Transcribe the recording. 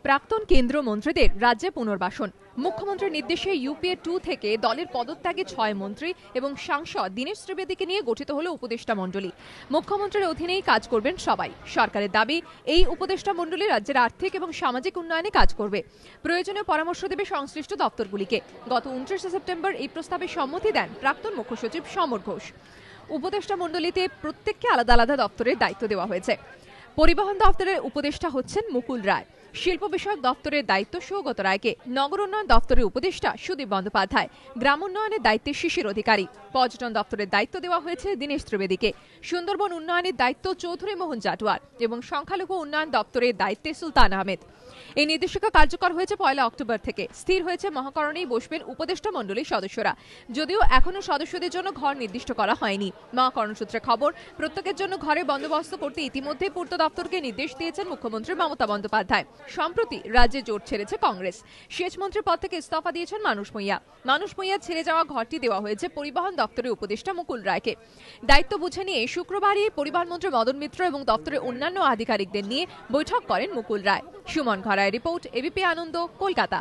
প্রাক্তন কেন্দ্রীয় মন্ত্রীদের রাজ্যে পুনর্বাসন। মুখ্যমন্ত্রীর নির্দেশে ইউপিএ 2 থেকে দলের পদত্যাগে 6 মন্ত্রী এবং সাংসদ দীনেশ ত্রিবেদীকে নিয়ে গঠিত হলো উপদেষ্টা মণ্ডলী। মুখ্যমন্ত্রীর অধীনেই কাজ করবেন সবাই। সরকারের দাবি, এই উপদেষ্টা মণ্ডলী রাজ্যের আর্থিক এবং সামাজিক উন্নয়নে কাজ করবে। প্রয়োজনীয় পরামর্শ দেবে সংশ্লিষ্ট দপ্তরগুলিকে। গত 29 সেপ্টেম্বর এই প্রস্তাবে সম্মতি দেন প্রাক্তন মুখ্য সচিব সমর ঘোষ। উপদেষ্টা মণ্ডলীতে প্রত্যেককে আলাদা আলাদা দপ্তরের দায়িত্ব দেওয়া হয়েছে। পরিবহন দপ্তরের উপদেষ্টা হচ্ছেন মুকুল রায়, শিল্প বিষয়ক দপ্তরের দায়িত্ব সৌগত রায়কে, নগর উন্নয়ন দপ্তরের উপদেষ্টা সুদীপ বন্দ্যোপাধ্যায়, গ্রাম উন্নয়নের দায়িত্বে শিশির অধিকারী, পর্যটন দপ্তরের দায়িত্ব দেওয়া হয়েছে দীনেশ ত্রিবেদীকে, সুন্দরবন উন্নয়নের দায়িত্ব চৌধুরী মোহন জাটুয়ার এবং সংখ্যালঘু উন্নয়ন দপ্তরের দায়িত্বে সুলতান আহমেদ। এই নির্দেশিকা কার্যকর হয়েছে 1 অক্টোবর থেকে। স্থির হয়েছে মহাকরণেই বসবেন উপদেষ্টা মণ্ডলীর সদস্যরা। যদিও এখনো সদস্যদের জন্য ঘর নির্দিষ্ট করা হয়নি। মহাকরণ সূত্রে খবর, প্রত্যেকের জন্য ঘরের বন্দোবস্ত করতে ইতিমধ্যে পূর্ত দপ্তরকে নির্দেশ দিয়েছেন মুখ্যমন্ত্রী মমতা বন্দ্যোপাধ্যায়। সম্প্রতি রাজ্যে জোট ছেড়েছে কংগ্রেস। সেচ মন্ত্রীর পদ থেকে ইস্তফা দিয়েছেন মানুষ ভূঁইয়া। মানুষ ভূঁইয়া ছেড়ে যাওয়া ঘরটি দেওয়া হয়েছে পরিবহন দপ্তরের উপদেষ্টা মুকুল রায়কে। দায়িত্ব বুঝে নিয়ে শুক্রবারই পরিবহন মন্ত্রী মদন মিত্র এবং দপ্তরের অন্যান্য আধিকারিকদের নিয়ে বৈঠক করেন মুকুল রায়। সুমন ঘরায় রিপোর্ট, এবিপি আনন্দ, কলকাতা।